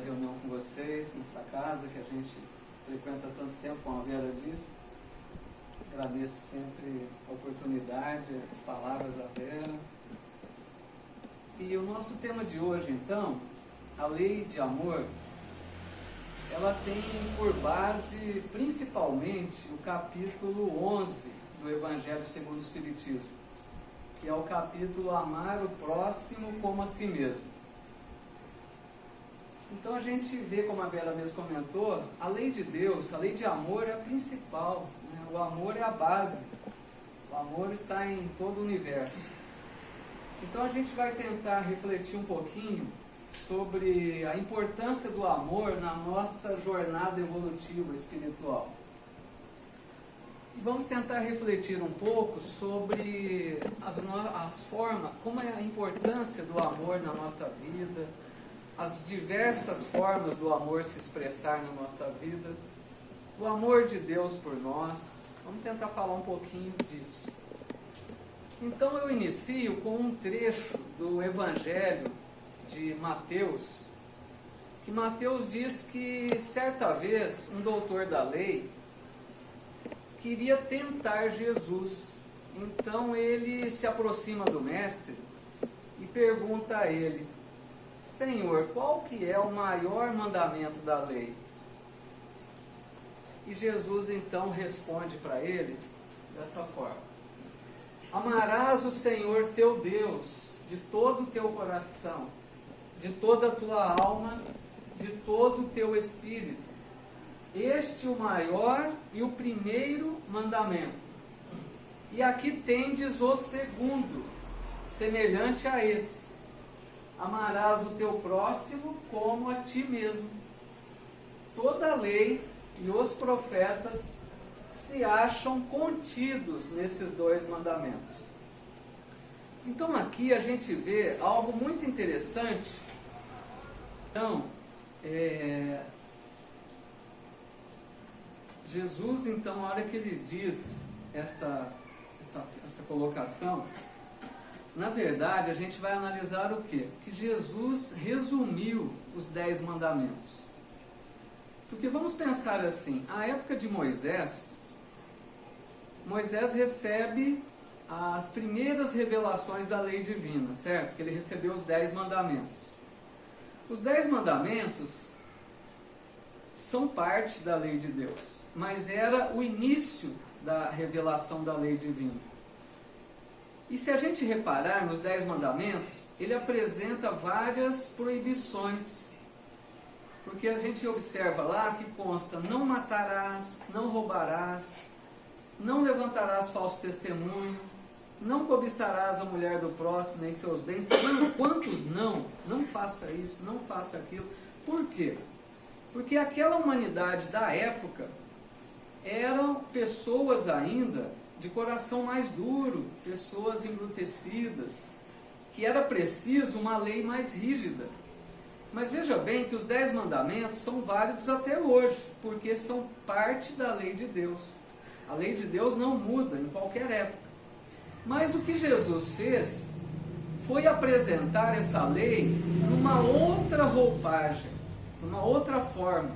reunião com vocês, nessa casa que a gente frequenta há tanto tempo, como a Vera diz. Agradeço sempre a oportunidade, as palavras da Vera. E o nosso tema de hoje, então, a lei de amor, ela tem por base, principalmente, o capítulo 11 do Evangelho segundo o Espiritismo, que é o capítulo Amar o Próximo como a Si Mesmo. Então a gente vê, como a Vera mesmo comentou, a lei de Deus, a lei de amor é a principal, né? O amor é a base, o amor está em todo o universo. Então a gente vai tentar refletir um pouquinho sobre a importância do amor na nossa jornada evolutiva espiritual. E vamos tentar refletir um pouco sobre as formas, como é a importância do amor na nossa vida, as diversas formas do amor se expressar na nossa vida, o amor de Deus por nós. Vamos tentar falar um pouquinho disso. Então eu inicio com um trecho do Evangelho de Mateus, que Mateus diz que certa vez um doutor da lei queria tentar Jesus. Então ele se aproxima do mestre e pergunta a ele: Senhor, qual que é o maior mandamento da lei? E Jesus então responde para ele dessa forma: Amarás o Senhor teu Deus de todo o teu coração, de toda a tua alma, de todo o teu espírito. Este é o maior e o primeiro mandamento. E aqui tendes o segundo, semelhante a esse: amarás o teu próximo como a ti mesmo. Toda a lei e os profetas se acham contidos nesses dois mandamentos. Então aqui a gente vê algo muito interessante. Então, Jesus, então, na hora que ele diz essa colocação, na verdade, a gente vai analisar o quê? Que Jesus resumiu os 10 mandamentos. Porque vamos pensar assim, a época de Moisés recebe as primeiras revelações da lei divina, certo? Que ele recebeu os 10 mandamentos. Os 10 mandamentos são parte da lei de Deus, mas era o início da revelação da lei divina. E se a gente reparar nos 10 mandamentos, ele apresenta várias proibições. Porque a gente observa lá que consta: não matarás, não roubarás, não levantarás falso testemunho, não cobiçarás a mulher do próximo, nem seus bens. Quantos não? Não faça isso, não faça aquilo. Por quê? Porque aquela humanidade da época eram pessoas ainda de coração mais duro, pessoas embrutecidas, que era preciso uma lei mais rígida. Mas veja bem que os 10 mandamentos são válidos até hoje, porque são parte da lei de Deus. A lei de Deus não muda em qualquer época. Mas o que Jesus fez foi apresentar essa lei numa outra roupagem, numa outra forma.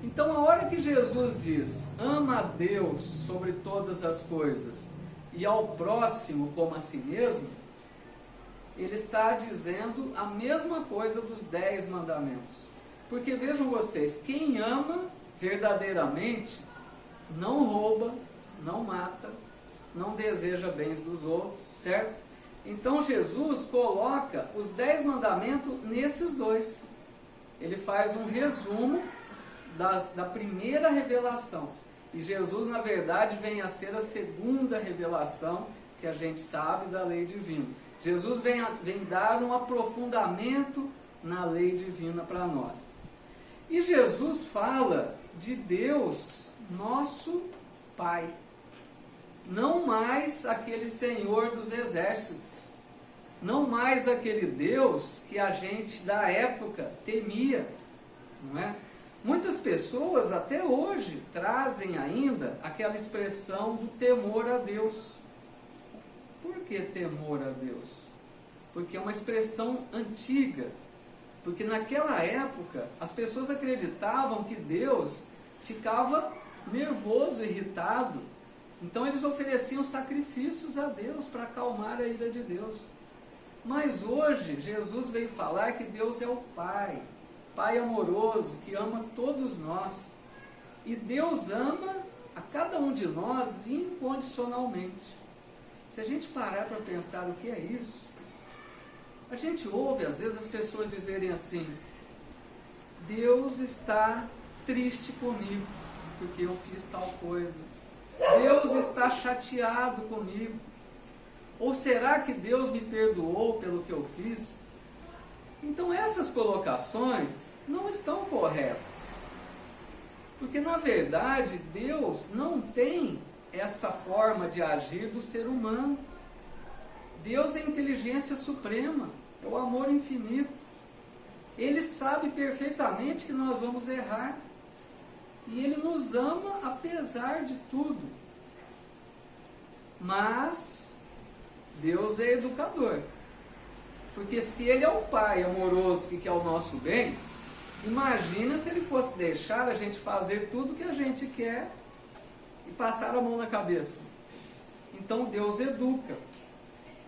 Então, a hora que Jesus diz: ama a Deus sobre todas as coisas e ao próximo como a si mesmo, ele está dizendo a mesma coisa dos 10 mandamentos. Porque vejam vocês, quem ama verdadeiramente não rouba, não mata, não deseja bens dos outros, certo? Então Jesus coloca os 10 mandamentos nesses dois. Ele faz um resumo da primeira revelação. E Jesus, na verdade, vem a ser a segunda revelação que a gente sabe da lei divina. Jesus vem dar um aprofundamento na lei divina para nós. E Jesus fala de Deus, nosso Pai. Não mais aquele Senhor dos exércitos. Não mais aquele Deus que a gente da época temia. Não é? Muitas pessoas até hoje trazem ainda aquela expressão do temor a Deus. Por que temor a Deus? Porque é uma expressão antiga. Porque naquela época, as pessoas acreditavam que Deus ficava nervoso, irritado. Então eles ofereciam sacrifícios a Deus para acalmar a ira de Deus. Mas hoje, Jesus veio falar que Deus é o Pai, Pai amoroso, que ama todos nós. E Deus ama a cada um de nós incondicionalmente. Se a gente parar para pensar o que é isso, a gente ouve às vezes as pessoas dizerem assim: Deus está triste comigo porque eu fiz tal coisa. Deus está chateado comigo. Ou será que Deus me perdoou pelo que eu fiz? Então essas colocações não estão corretas. Porque na verdade Deus não tem essa forma de agir do ser humano. Deus é a inteligência suprema, é o amor infinito. Ele sabe perfeitamente que nós vamos errar. E Ele nos ama apesar de tudo. Mas Deus é educador. Porque se Ele é o Pai amoroso que quer o nosso bem, imagina se Ele fosse deixar a gente fazer tudo que a gente quer e passar a mão na cabeça. Então Deus educa.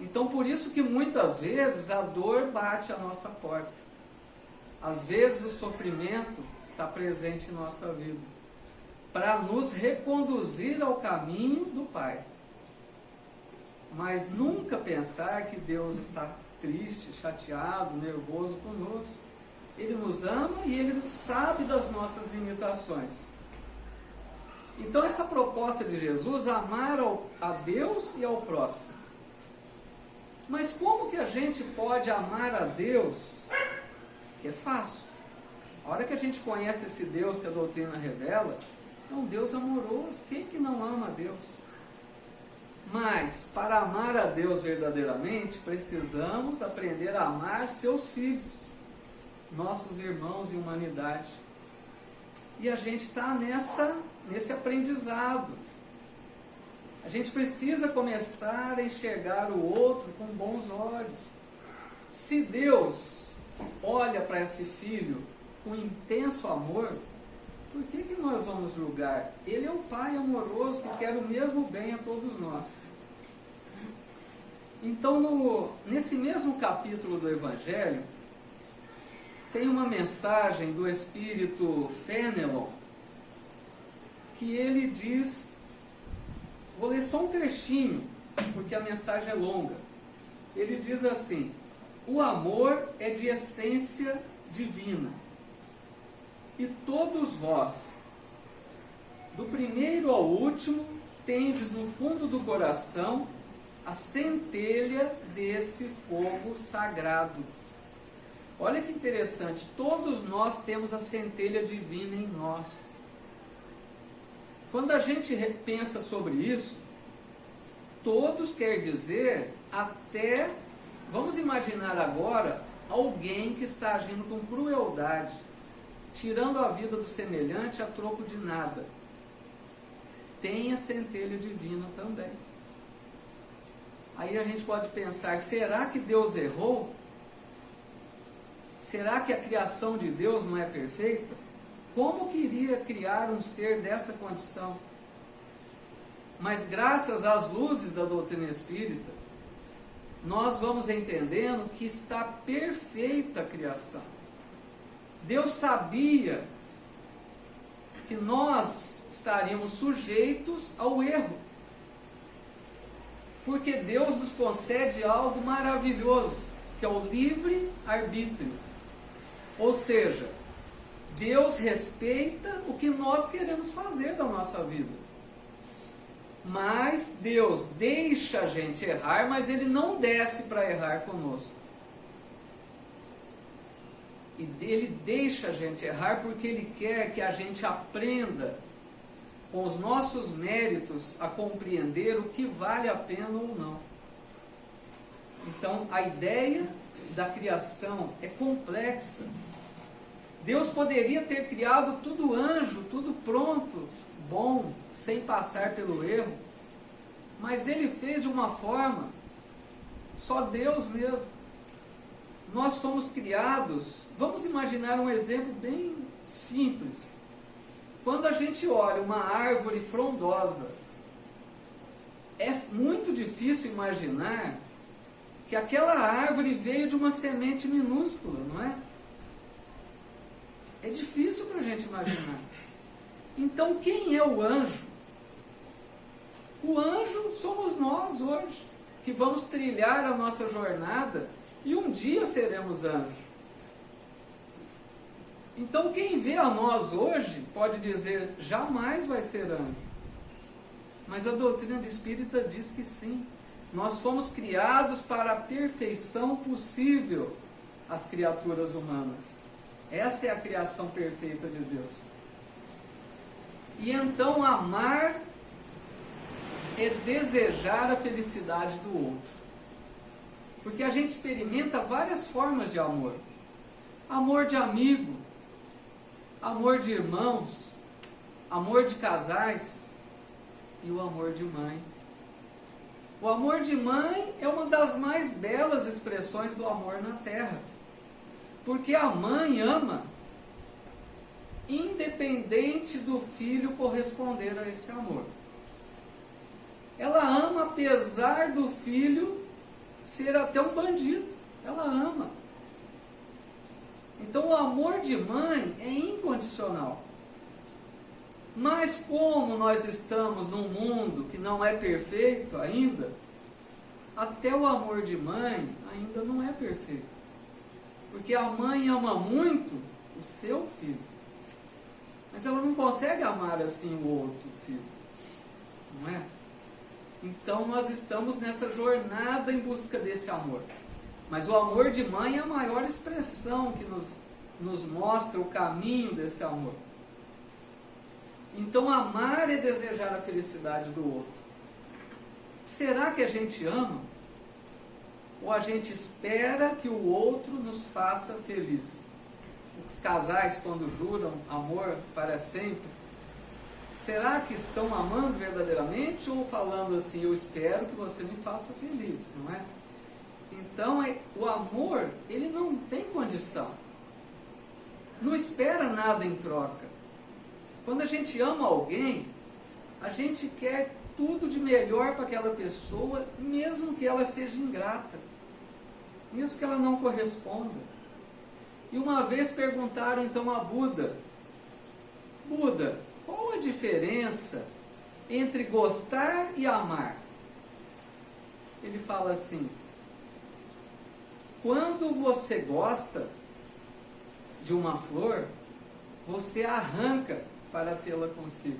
Então por isso que muitas vezes a dor bate à nossa porta. Às vezes o sofrimento está presente em nossa vida, para nos reconduzir ao caminho do Pai. Mas nunca pensar que Deus está triste, chateado, nervoso conosco. Ele nos ama e Ele sabe das nossas limitações. Então essa proposta de Jesus, amar a Deus e ao próximo. Mas como que a gente pode amar a Deus? Que é fácil. A hora que a gente conhece esse Deus que a doutrina revela, é um Deus amoroso. Quem que não ama a Deus? Mas, para amar a Deus verdadeiramente, precisamos aprender a amar seus filhos, nossos irmãos em humanidade. E a gente está nesse aprendizado. A gente precisa começar a enxergar o outro com bons olhos. Se Deus olha para esse filho com intenso amor, por que nós vamos julgar? Ele é o Pai amoroso que quer o mesmo bem a todos nós. Então, nesse mesmo capítulo do Evangelho, tem uma mensagem do Espírito Fenelon, que ele diz, vou ler só um trechinho, porque a mensagem é longa. Ele diz assim: o amor é de essência divina. E todos vós, do primeiro ao último, tendes no fundo do coração a centelha desse fogo sagrado. Olha que interessante, todos nós temos a centelha divina em nós. Quando a gente pensa sobre isso, todos quer dizer até, vamos imaginar agora, alguém que está agindo com crueldade, tirando a vida do semelhante a troco de nada. Tem a centelha divina também. Aí a gente pode pensar, será que Deus errou? Será que a criação de Deus não é perfeita? Como queria criar um ser dessa condição? Mas graças às luzes da doutrina espírita, nós vamos entendendo que está perfeita a criação. Deus sabia que nós estaríamos sujeitos ao erro, porque Deus nos concede algo maravilhoso, que é o livre-arbítrio. Ou seja, Deus respeita o que nós queremos fazer da nossa vida. Mas Deus deixa a gente errar, mas Ele não desce para errar conosco. E Ele deixa a gente errar porque Ele quer que a gente aprenda com os nossos méritos a compreender o que vale a pena ou não. Então, a ideia da criação é complexa. Deus poderia ter criado tudo anjo, tudo pronto, bom, sem passar pelo erro, mas Ele fez de uma forma, só Deus mesmo. nós somos criados, vamos imaginar um exemplo bem simples. Quando a gente olha uma árvore frondosa, é muito difícil imaginar que aquela árvore veio de uma semente minúscula, não é? É difícil para a gente imaginar. Então, quem é o anjo? O anjo somos nós hoje, que vamos trilhar a nossa jornada e um dia seremos anjos. Então, quem vê a nós hoje pode dizer, jamais vai ser anjo. Mas a doutrina espírita diz que sim. Nós fomos criados para a perfeição possível, as criaturas humanas. Essa é a criação perfeita de Deus. E então amar é desejar a felicidade do outro. Porque a gente experimenta várias formas de amor. Amor de amigo, amor de irmãos, amor de casais e o amor de mãe. O amor de mãe é uma das mais belas expressões do amor na Terra. Porque a mãe ama, independente do filho corresponder a esse amor. Ela ama apesar do filho ser até um bandido. Ela ama. Então o amor de mãe é incondicional. Mas como nós estamos num mundo que não é perfeito ainda, até o amor de mãe ainda não é perfeito. Porque a mãe ama muito o seu filho. Mas ela não consegue amar assim o outro filho. Não é? Então nós estamos nessa jornada em busca desse amor. Mas o amor de mãe é a maior expressão que nos mostra o caminho desse amor. Então amar é desejar a felicidade do outro. Será que a gente ama? Ou a gente espera que o outro nos faça feliz? Os casais, quando juram amor para sempre, será que estão amando verdadeiramente ou falando assim, eu espero que você me faça feliz, não é? Então, o amor, ele não tem condição. Não espera nada em troca. Quando a gente ama alguém, a gente quer tudo de melhor para aquela pessoa, mesmo que ela seja ingrata, mesmo que ela não corresponda. E uma vez perguntaram então a Buda, Buda, qual a diferença entre gostar e amar? Ele fala assim, quando você gosta de uma flor, você arranca para tê-la consigo.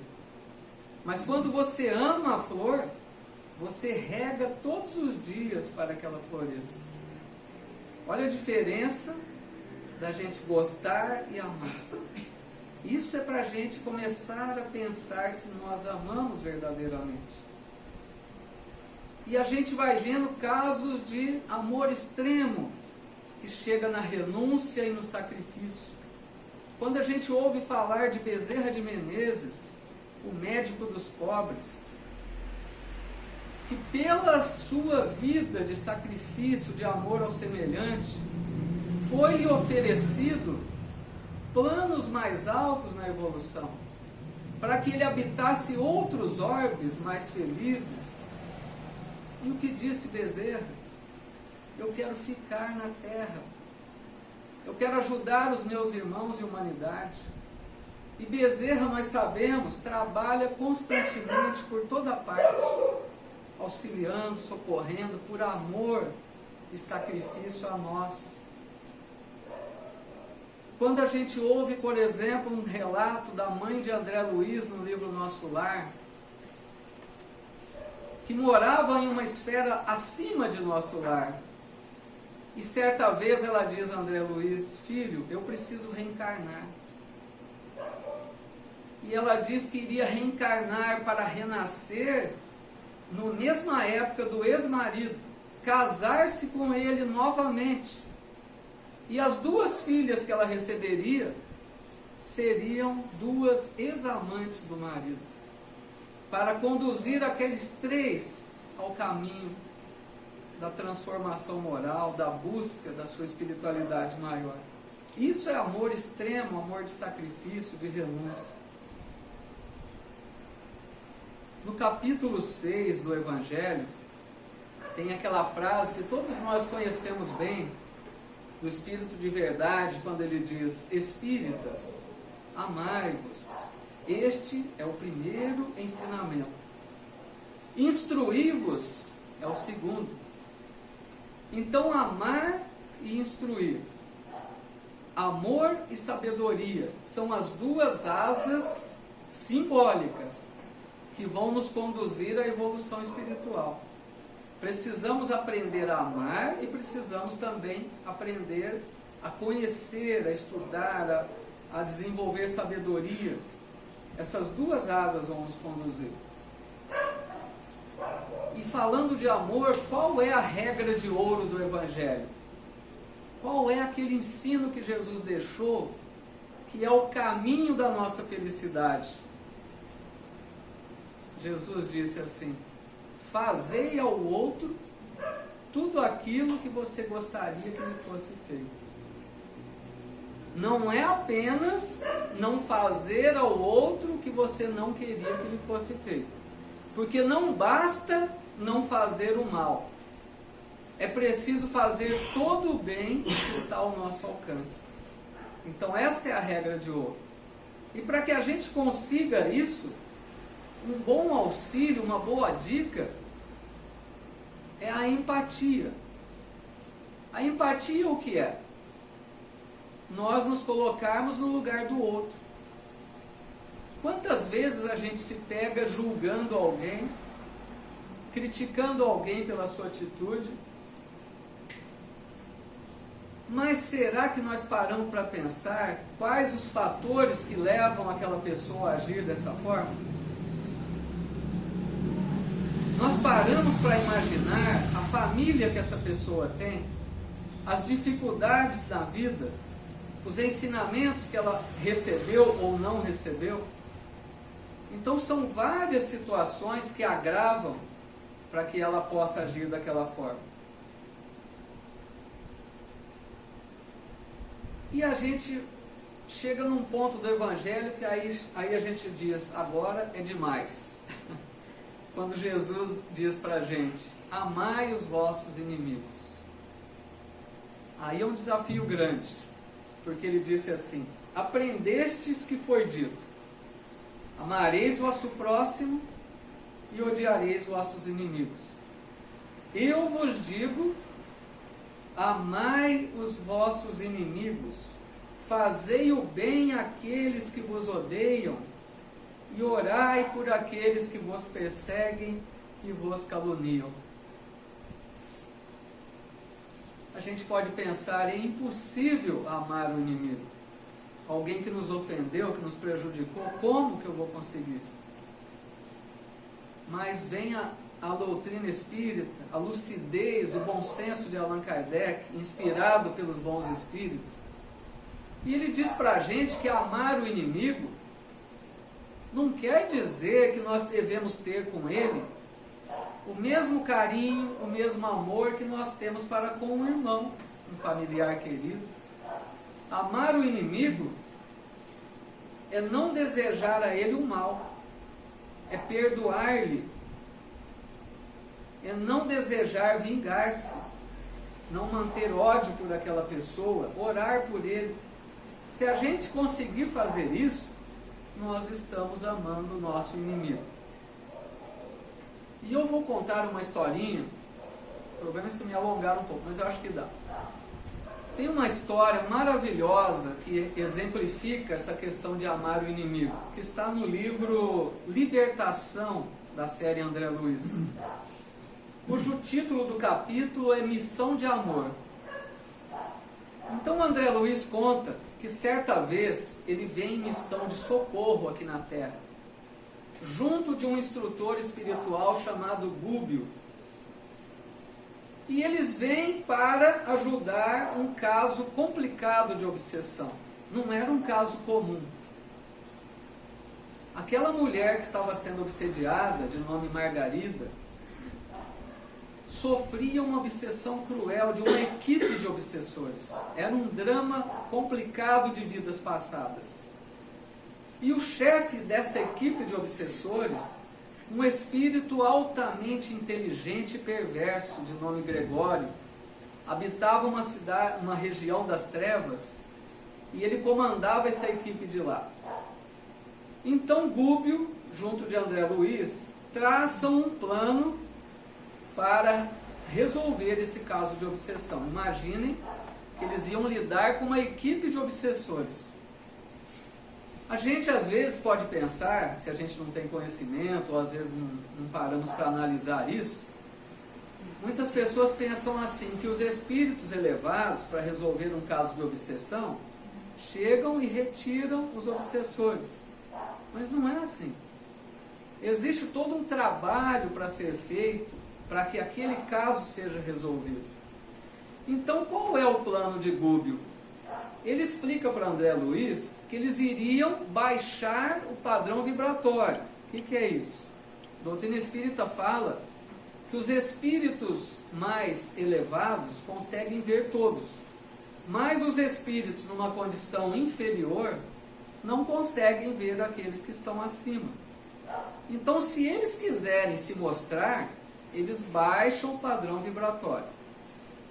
Mas quando você ama a flor, você rega todos os dias para que ela floresça. Olha a diferença da gente gostar e amar. Isso é para a gente começar a pensar se nós amamos verdadeiramente. E a gente vai vendo casos de amor extremo, que chega na renúncia e no sacrifício. Quando a gente ouve falar de Bezerra de Menezes, o médico dos pobres, que pela sua vida de sacrifício, de amor ao semelhante, foi-lhe oferecido planos mais altos na evolução, para que ele habitasse outros orbes mais felizes. E o que disse Bezerra? Eu quero ficar na Terra. Eu quero ajudar os meus irmãos e a humanidade. E Bezerra, nós sabemos, trabalha constantemente por toda parte, auxiliando, socorrendo, por amor e sacrifício a nós. Quando a gente ouve, por exemplo, um relato da mãe de André Luiz no livro Nosso Lar, que morava em uma esfera acima de Nosso Lar, e certa vez ela diz a André Luiz, filho, eu preciso reencarnar. E ela diz que iria reencarnar para renascer na mesma época do ex-marido, casar-se com ele novamente. E as duas filhas que ela receberia seriam duas ex-amantes do marido, para conduzir aqueles três ao caminho da transformação moral, da busca da sua espiritualidade maior. Isso é amor extremo, amor de sacrifício, de renúncia. No capítulo 6 do Evangelho, tem aquela frase que todos nós conhecemos bem, do Espírito de Verdade, quando ele diz: Espíritas, amai-vos. Este é o primeiro ensinamento. Instruí-vos é o segundo. Então, amar e instruir, amor e sabedoria, são as duas asas simbólicas que vão nos conduzir à evolução espiritual. Precisamos aprender a amar e precisamos também aprender a conhecer, a estudar, a desenvolver sabedoria. Essas duas asas vão nos conduzir. E falando de amor, qual é a regra de ouro do Evangelho? Qual é aquele ensino que Jesus deixou, que é o caminho da nossa felicidade? Jesus disse assim: fazei ao outro tudo aquilo que você gostaria que lhe fosse feito. Não é apenas não fazer ao outro o que você não queria que lhe fosse feito. Porque não basta não fazer o mal. É preciso fazer todo o bem que está ao nosso alcance. Então essa é a regra de ouro. E para que a gente consiga isso, um bom auxílio, uma boa dica, é a empatia. A empatia o que é? Nós nos colocarmos no lugar do outro. Quantas vezes a gente se pega julgando alguém, criticando alguém pela sua atitude? Mas será que nós paramos para pensar quais os fatores que levam aquela pessoa a agir dessa forma? Nós paramos para imaginar a família que essa pessoa tem, as dificuldades da vida, os ensinamentos que ela recebeu ou não recebeu? Então são várias situações que agravam para que ela possa agir daquela forma. E a gente chega num ponto do Evangelho que aí a gente diz: agora é demais. Quando Jesus diz para a gente: amai os vossos inimigos. Aí é um desafio grande, porque ele disse assim: aprendestes que foi dito, amareis vosso próximo e odiareis vossos inimigos. Eu vos digo: amai os vossos inimigos, fazei o bem àqueles que vos odeiam, e orai por aqueles que vos perseguem e vos caluniam. A gente pode pensar: é impossível amar o inimigo. Alguém que nos ofendeu, que nos prejudicou, como que eu vou conseguir? Mas vem a doutrina espírita, a lucidez, o bom senso de Allan Kardec, inspirado pelos bons espíritos, e ele diz para a gente que amar o inimigo não quer dizer que nós devemos ter com ele o mesmo carinho, o mesmo amor que nós temos para com um irmão, um familiar querido. Amar o inimigo é não desejar a ele o mal, é perdoar-lhe, é não desejar vingar-se, não manter ódio por aquela pessoa, orar por ele. Se a gente conseguir fazer isso, nós estamos amando o nosso inimigo. E eu vou contar uma historinha, o problema é se me alongar um pouco, mas eu acho que dá. Tem uma história maravilhosa que exemplifica essa questão de amar o inimigo, que está no livro Libertação, da série André Luiz, cujo título do capítulo é Missão de Amor. Então André Luiz conta que certa vez ele vem em missão de socorro aqui na Terra, junto de um instrutor espiritual chamado Gúbio. E eles vêm para ajudar um caso complicado de obsessão. Não era um caso comum. Aquela mulher que estava sendo obsediada, de nome Margarida, sofria uma obsessão cruel de uma equipe de obsessores. Era um drama complicado de vidas passadas. E o chefe dessa equipe de obsessores, um espírito altamente inteligente e perverso, de nome Gregório, habitava uma região das trevas, e ele comandava essa equipe de lá. Então Gúbio, junto de André Luiz, traçam um plano para resolver esse caso de obsessão. Imaginem que eles iam lidar com uma equipe de obsessores. A gente às vezes pode pensar, se a gente não tem conhecimento, ou às vezes não paramos para analisar isso, muitas pessoas pensam assim, que os espíritos elevados, para resolver um caso de obsessão, chegam e retiram os obsessores. Mas não é assim. Existe todo um trabalho para ser feito, para que aquele caso seja resolvido. Então, qual é o plano de Gúbio? Ele explica para André Luiz que eles iriam baixar o padrão vibratório. O que é isso? A doutrina espírita fala que os espíritos mais elevados conseguem ver todos, mas os espíritos numa condição inferior não conseguem ver aqueles que estão acima. Então, se eles quiserem se mostrar, eles baixam o padrão vibratório.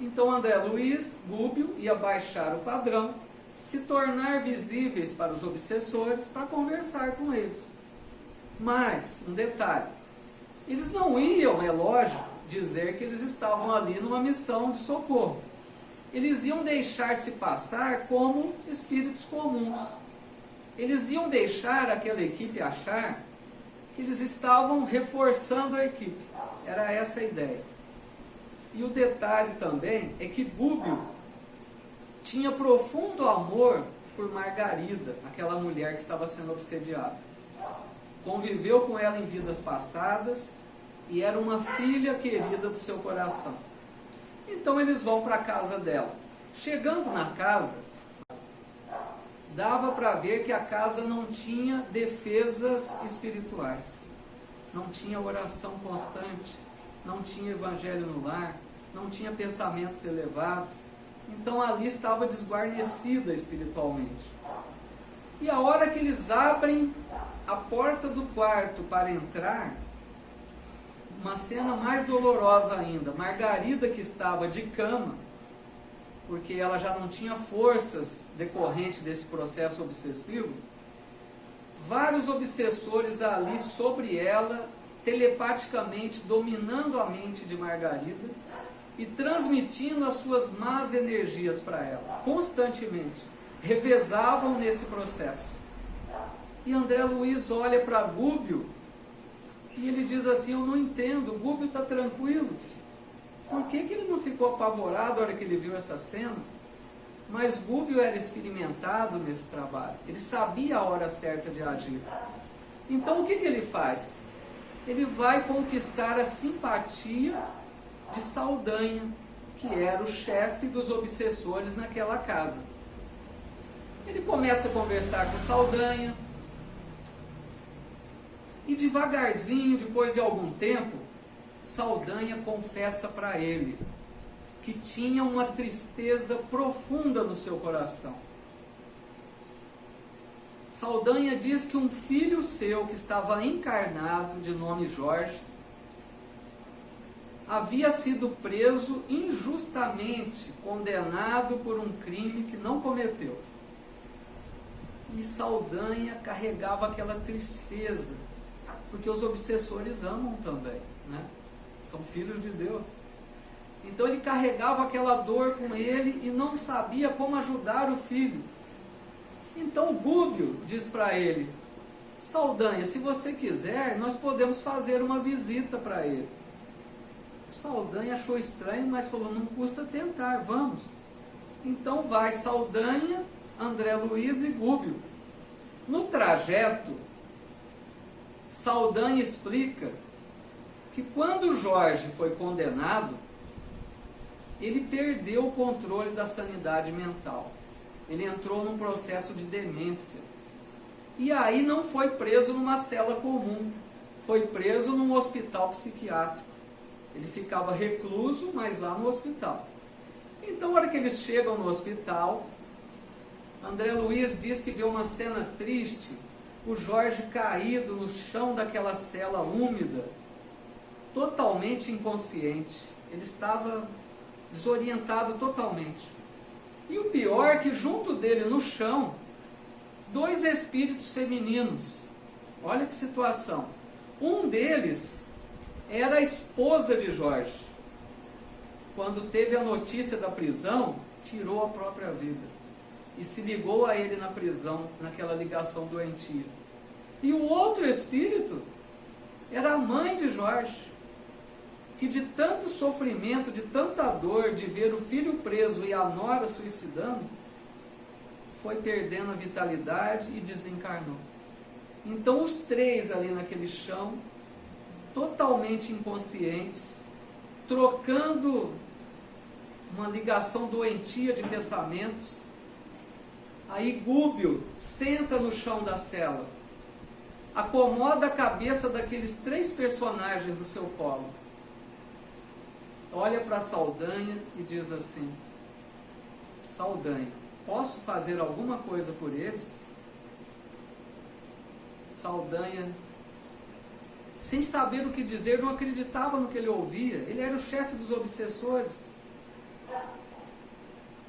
Então André Luiz, Gúbio, ia baixar o padrão, se tornar visíveis para os obsessores, para conversar com eles. Mas, um detalhe, eles não iam, é lógico, dizer que eles estavam ali numa missão de socorro. Eles iam deixar-se passar como espíritos comuns. Eles iam deixar aquela equipe achar que eles estavam reforçando a equipe. Era essa a ideia. E o detalhe também é que Gúbio tinha profundo amor por Margarida, aquela mulher que estava sendo obsediada. Conviveu com ela em vidas passadas e era uma filha querida do seu coração. Então eles vão para a casa dela. Chegando na casa, dava para ver que a casa não tinha defesas espirituais. Não tinha oração constante, não tinha evangelho no lar, não tinha pensamentos elevados. Então ali estava desguarnecida espiritualmente. E a hora que eles abrem a porta do quarto para entrar, uma cena mais dolorosa ainda. Margarida, que estava de cama, porque ela já não tinha forças decorrente desse processo obsessivo, vários obsessores ali sobre ela, telepaticamente dominando a mente de Margarida e transmitindo as suas más energias para ela, constantemente, revezavam nesse processo. E André Luiz olha para Gúbio e ele diz assim: eu não entendo, Gúbio está tranquilo. Por que ele não ficou apavorado na hora que ele viu essa cena? Mas Gúbio era experimentado nesse trabalho, ele sabia a hora certa de agir. Então o que ele faz? Ele vai conquistar a simpatia de Saldanha, que era o chefe dos obsessores naquela casa. Ele começa a conversar com Saldanha, e devagarzinho, depois de algum tempo, Saldanha confessa para ele que tinha uma tristeza profunda no seu coração. Saldanha diz que um filho seu que estava encarnado, de nome Jorge, havia sido preso injustamente, condenado por um crime que não cometeu. E Saldanha carregava aquela tristeza, porque os obsessores amam também, né? São filhos de Deus. Então ele carregava aquela dor com ele e não sabia como ajudar o filho. Então Gúbio diz para ele: Saldanha, se você quiser, nós podemos fazer uma visita para ele. Saldanha achou estranho, mas falou: não custa tentar, vamos. Então vai Saldanha, André Luiz e Gúbio. No trajeto, Saldanha explica que quando Jorge foi condenado, ele perdeu o controle da sanidade mental. Ele entrou num processo de demência. E aí não foi preso numa cela comum, foi preso num hospital psiquiátrico. Ele ficava recluso, mas lá no hospital. Então, na hora que eles chegam no hospital, André Luiz diz que vê uma cena triste, o Jorge caído no chão daquela cela úmida, totalmente inconsciente. Ele estava desorientado totalmente. E o pior é que junto dele no chão, 2 espíritos femininos. Olha que situação. Um deles era a esposa de Jorge. Quando teve a notícia da prisão, tirou a própria vida. E se ligou a ele na prisão, naquela ligação doentia. E o outro espírito era a mãe de Jorge, que de tanto sofrimento, de tanta dor, de ver o filho preso e a nora suicidando, foi perdendo a vitalidade e desencarnou. Então os 3 ali naquele chão, totalmente inconscientes, trocando uma ligação doentia de pensamentos. Aí Gúbio senta no chão da cela, acomoda a cabeça daqueles 3 personagens do seu colo, olha para Saldanha e diz assim: Saldanha, posso fazer alguma coisa por eles? Saldanha, sem saber o que dizer, não acreditava no que ele ouvia. Ele era o chefe dos obsessores.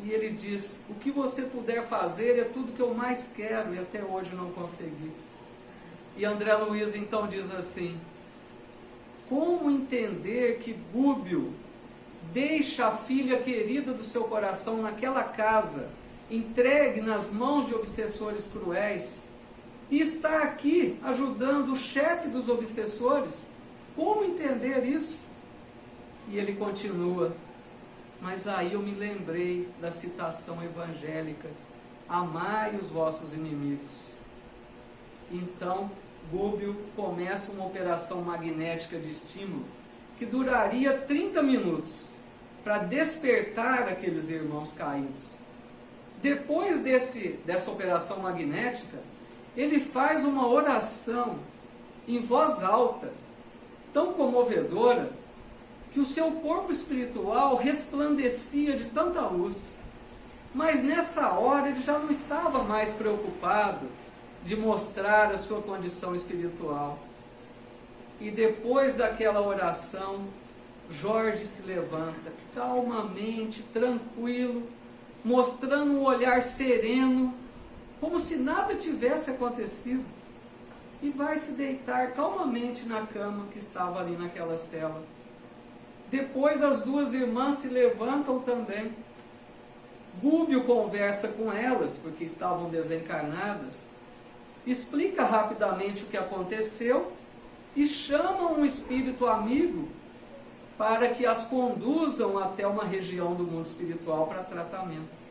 E ele diz: o que você puder fazer é tudo que eu mais quero e até hoje não consegui. E André Luiz então diz assim: como entender que Gúbio deixa a filha querida do seu coração naquela casa, entregue nas mãos de obsessores cruéis, e está aqui ajudando o chefe dos obsessores? Como entender isso? E ele continua: mas aí eu me lembrei da citação evangélica: amai os vossos inimigos. Então Gúbio começa uma operação magnética de estímulo que duraria 30 minutos para despertar aqueles irmãos caídos. Depois dessa operação magnética, ele faz uma oração em voz alta, tão comovedora, que o seu corpo espiritual resplandecia de tanta luz. Mas nessa hora ele já não estava mais preocupado de mostrar a sua condição espiritual. E depois daquela oração, Jorge se levanta calmamente, tranquilo, mostrando um olhar sereno, como se nada tivesse acontecido, e vai se deitar calmamente na cama que estava ali naquela cela. Depois as 2 irmãs se levantam também. Gúbio conversa com elas, porque estavam desencarnadas, explica rapidamente o que aconteceu e chama um espírito amigo para que as conduzam até uma região do mundo espiritual para tratamento.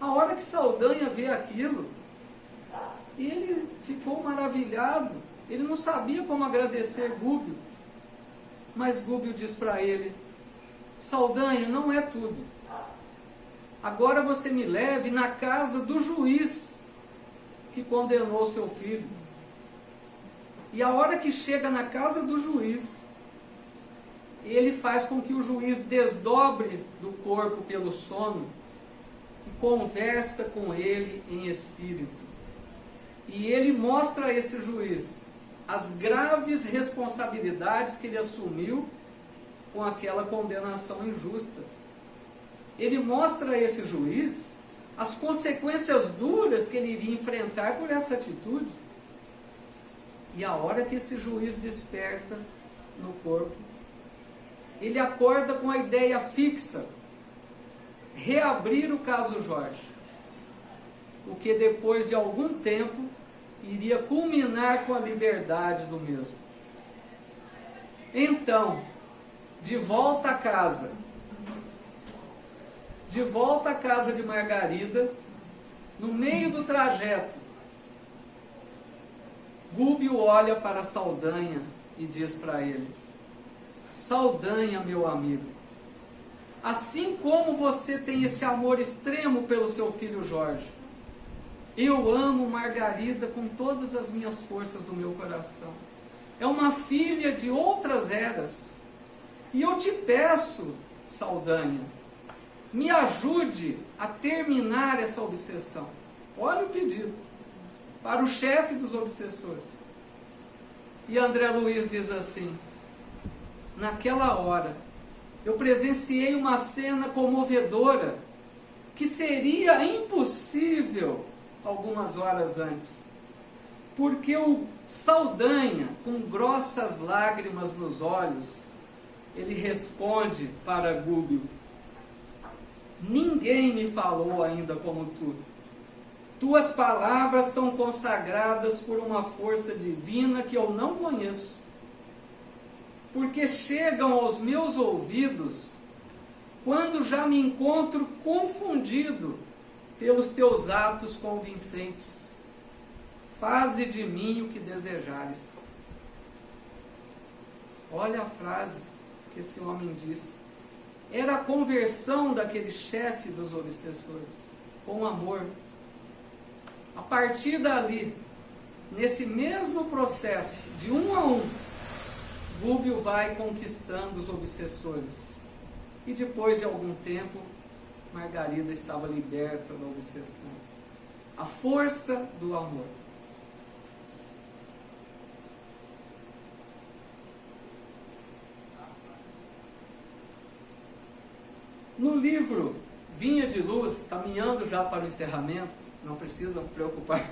A hora que Saldanha vê aquilo, ele ficou maravilhado, ele não sabia como agradecer Gúbio, mas Gúbio diz para ele: Saldanha, não é tudo. Agora você me leve na casa do juiz que condenou seu filho. E a hora que chega na casa do juiz, ele faz com que o juiz desdobre do corpo pelo sono e conversa com ele em espírito. E ele mostra a esse juiz as graves responsabilidades que ele assumiu com aquela condenação injusta. Ele mostra a esse juiz as consequências duras que ele iria enfrentar por essa atitude. E a hora que esse juiz desperta no corpo, ele acorda com a ideia fixa: reabrir o caso Jorge, o que depois de algum tempo iria culminar com a liberdade do mesmo. Então, de volta à casa de Margarida, no meio do trajeto, Gúbio olha para Saldanha e diz para ele: Saldanha, meu amigo, assim como você tem esse amor extremo pelo seu filho Jorge, eu amo Margarida com todas as minhas forças do meu coração. É uma filha de outras eras. E eu te peço, Saldanha, me ajude a terminar essa obsessão. Olha o pedido, para o chefe dos obsessores. E André Luiz diz assim: naquela hora, eu presenciei uma cena comovedora que seria impossível algumas horas antes. Porque o Saldanha, com grossas lágrimas nos olhos, ele responde para Gúbio: ninguém me falou ainda como tu. Tuas palavras são consagradas por uma força divina que eu não conheço. Porque chegam aos meus ouvidos quando já me encontro confundido pelos teus atos convincentes. Faze de mim o que desejares. Olha a frase que esse homem disse. Era a conversão daquele chefe dos obsessores, com amor. A partir dali, nesse mesmo processo, de um a um, Gúbio vai conquistando os obsessores. E depois de algum tempo, Margarida estava liberta da obsessão. A força do amor. No livro Vinha de Luz, caminhando já para o encerramento, não precisa preocupar.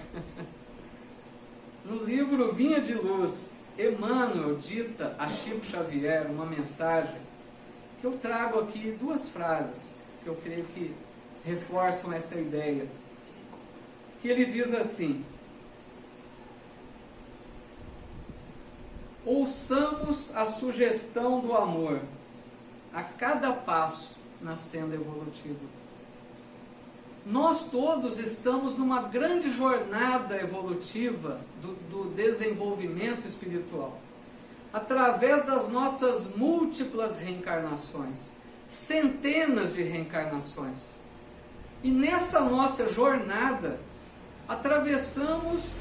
No livro Vinha de Luz, Emmanuel dita a Chico Xavier uma mensagem que eu trago aqui, duas frases que eu creio que reforçam essa ideia. Que ele diz assim: ouçamos a sugestão do amor a cada passo na senda evolutiva. Nós todos estamos numa grande jornada evolutiva do desenvolvimento espiritual, através das nossas múltiplas reencarnações, centenas de reencarnações. E nessa nossa jornada, atravessamos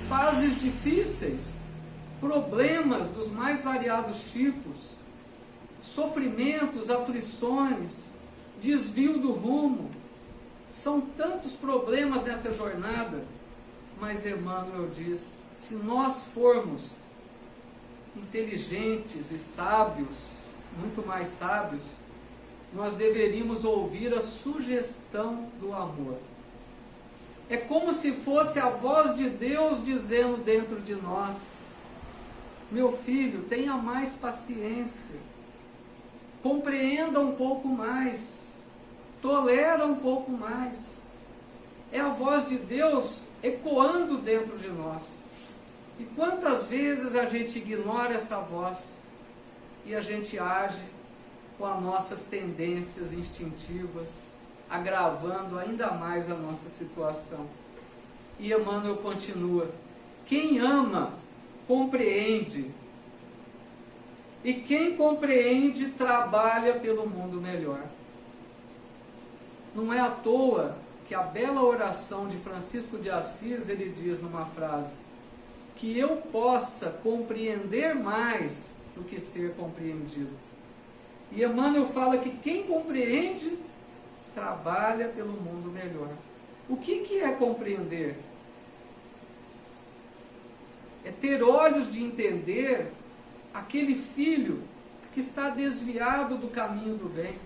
fases difíceis, problemas dos mais variados tipos, sofrimentos, aflições, desvio do rumo. São tantos problemas nessa jornada, mas Emmanuel diz: se nós formos inteligentes e sábios, muito mais sábios, nós deveríamos ouvir a sugestão do amor. É como se fosse a voz de Deus dizendo dentro de nós: meu filho, tenha mais paciência, compreenda um pouco mais, tolera um pouco mais. É a voz de Deus ecoando dentro de nós. E quantas vezes a gente ignora essa voz e a gente age com as nossas tendências instintivas, agravando ainda mais a nossa situação. E Emmanuel continua: quem ama, compreende. E quem compreende, trabalha pelo mundo melhor. Não é à toa que a bela oração de Francisco de Assis, ele diz numa frase: que eu possa compreender mais do que ser compreendido. E Emmanuel fala que quem compreende, trabalha pelo mundo melhor. O que é compreender? É ter olhos de entender aquele filho que está desviado do caminho do bem.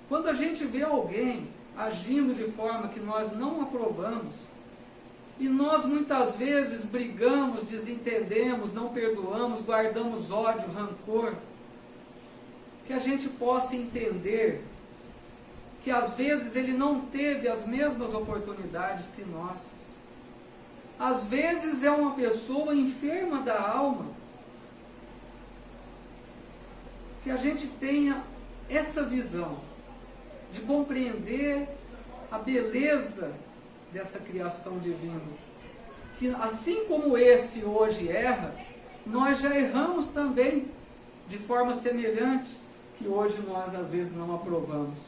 Quando a gente vê alguém agindo de forma que nós não aprovamos, e nós muitas vezes brigamos, desentendemos, não perdoamos, guardamos ódio, rancor, que a gente possa entender que às vezes ele não teve as mesmas oportunidades que nós. Às vezes é uma pessoa enferma da alma. Que a gente tenha essa visão de compreender a beleza dessa criação divina. Que assim como esse hoje erra, nós já erramos também de forma semelhante, que hoje nós às vezes não aprovamos.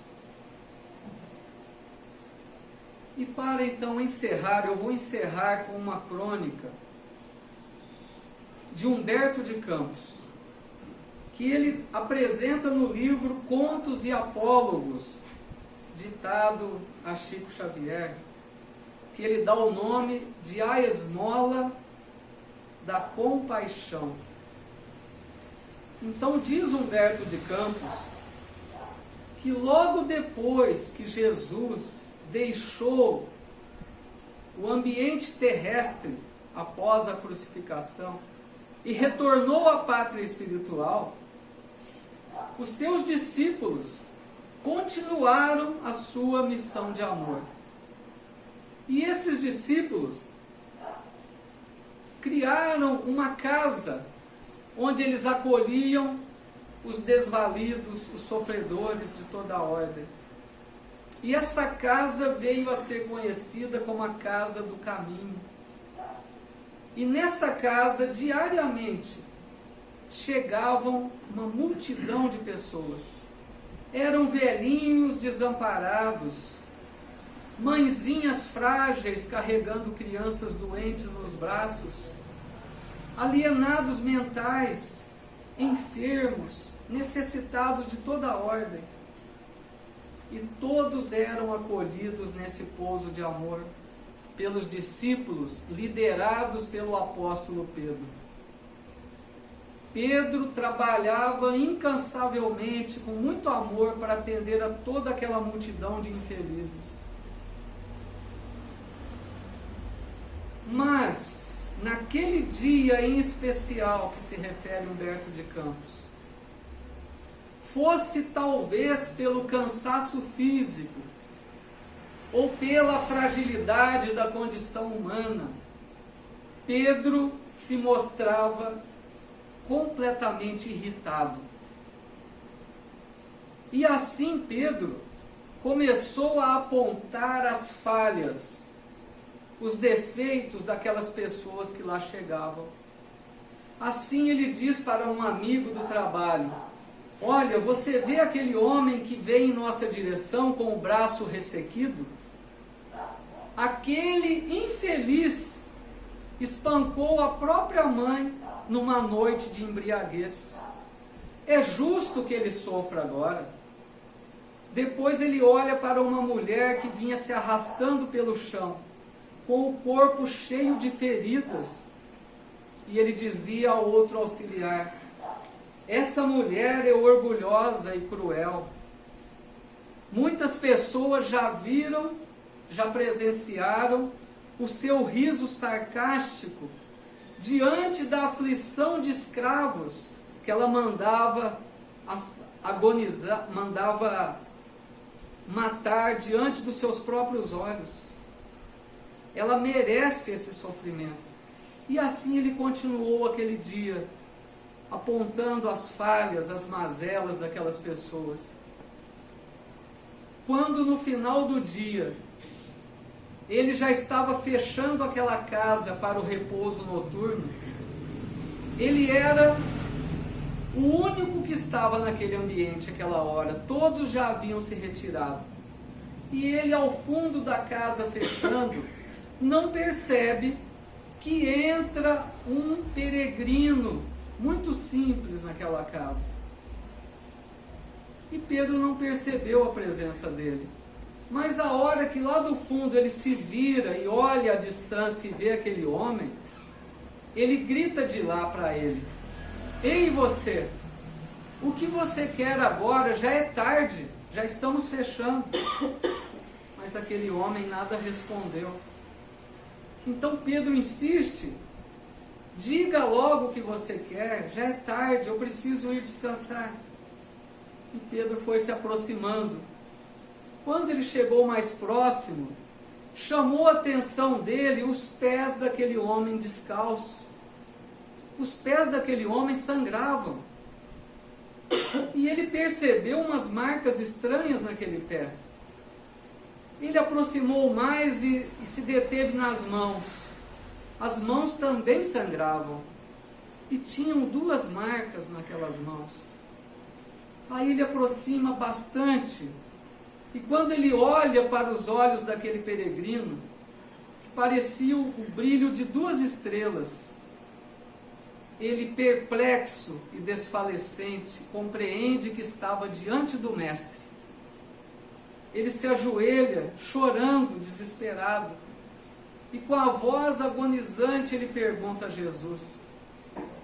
E para então encerrar, eu vou encerrar com uma crônica de Humberto de Campos, que ele apresenta no livro Contos e Apólogos, ditado a Chico Xavier, que ele dá o nome de A Esmola da Compaixão. Então diz Humberto de Campos que logo depois que Jesus deixou o ambiente terrestre após a crucificação e retornou à pátria espiritual, os seus discípulos continuaram a sua missão de amor. E esses discípulos criaram uma casa onde eles acolhiam os desvalidos, os sofredores de toda a ordem. E essa casa veio a ser conhecida como a Casa do Caminho. E nessa casa, diariamente, chegavam uma multidão de pessoas. Eram velhinhos desamparados, mãezinhas frágeis carregando crianças doentes nos braços, alienados mentais, enfermos, necessitados de toda a ordem. E todos eram acolhidos nesse pouso de amor pelos discípulos liderados pelo apóstolo Pedro. Pedro trabalhava incansavelmente, com muito amor, para atender a toda aquela multidão de infelizes. Mas, naquele dia em especial que se refere Humberto de Campos, fosse talvez pelo cansaço físico ou pela fragilidade da condição humana, Pedro se mostrava completamente irritado. E assim Pedro começou a apontar as falhas, os defeitos daquelas pessoas que lá chegavam. Assim ele diz para um amigo do trabalho: olha, você vê aquele homem que vem em nossa direção com o braço ressequido? Aquele infeliz espancou a própria mãe numa noite de embriaguez. É justo que ele sofra agora. Depois ele olha para uma mulher que vinha se arrastando pelo chão, com o corpo cheio de feridas, e ele dizia ao outro auxiliar: essa mulher é orgulhosa e cruel. Muitas pessoas já viram, já presenciaram o seu riso sarcástico diante da aflição de escravos que ela mandava agonizar, mandava matar diante dos seus próprios olhos. Ela merece esse sofrimento. E assim ele continuou aquele dia, apontando as falhas, as mazelas daquelas pessoas. Quando no final do dia, ele já estava fechando aquela casa para o repouso noturno, ele era o único que estava naquele ambiente aquela hora. Todos já haviam se retirado. E ele, ao fundo da casa fechando, não percebe que entra um peregrino muito simples naquela casa. E Pedro não percebeu a presença dele. Mas a hora que lá do fundo ele se vira e olha à distância e vê aquele homem, ele grita de lá para ele: ei você, o que você quer agora? Já é tarde, já estamos fechando. Mas aquele homem nada respondeu. Então Pedro insiste: diga logo o que você quer, já é tarde, eu preciso ir descansar. E Pedro foi se aproximando. Quando ele chegou mais próximo, chamou a atenção dele os pés daquele homem descalço. Os pés daquele homem sangravam. E ele percebeu umas marcas estranhas naquele pé. Ele aproximou mais e se deteve nas mãos. As mãos também sangravam. E tinham duas marcas naquelas mãos. Aí ele aproxima bastante. E quando ele olha para os olhos daquele peregrino, que parecia o brilho de duas estrelas, ele, perplexo e desfalecente, compreende que estava diante do Mestre. Ele se ajoelha, chorando, desesperado, e com a voz agonizante ele pergunta a Jesus: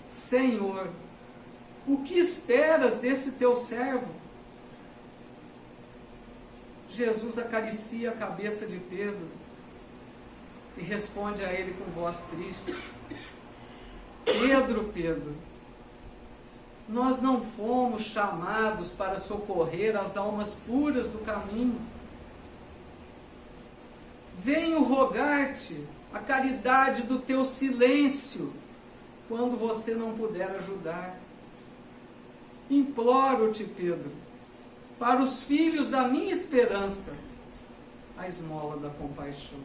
Senhor, o que esperas desse teu servo? Jesus acaricia a cabeça de Pedro e responde a ele com voz triste: Pedro, nós não fomos chamados para socorrer as almas puras do caminho. Venho rogar-te a caridade do teu silêncio quando você não puder ajudar. Imploro-te, Pedro, para os filhos da minha esperança, a esmola da compaixão.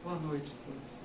Boa noite a todos.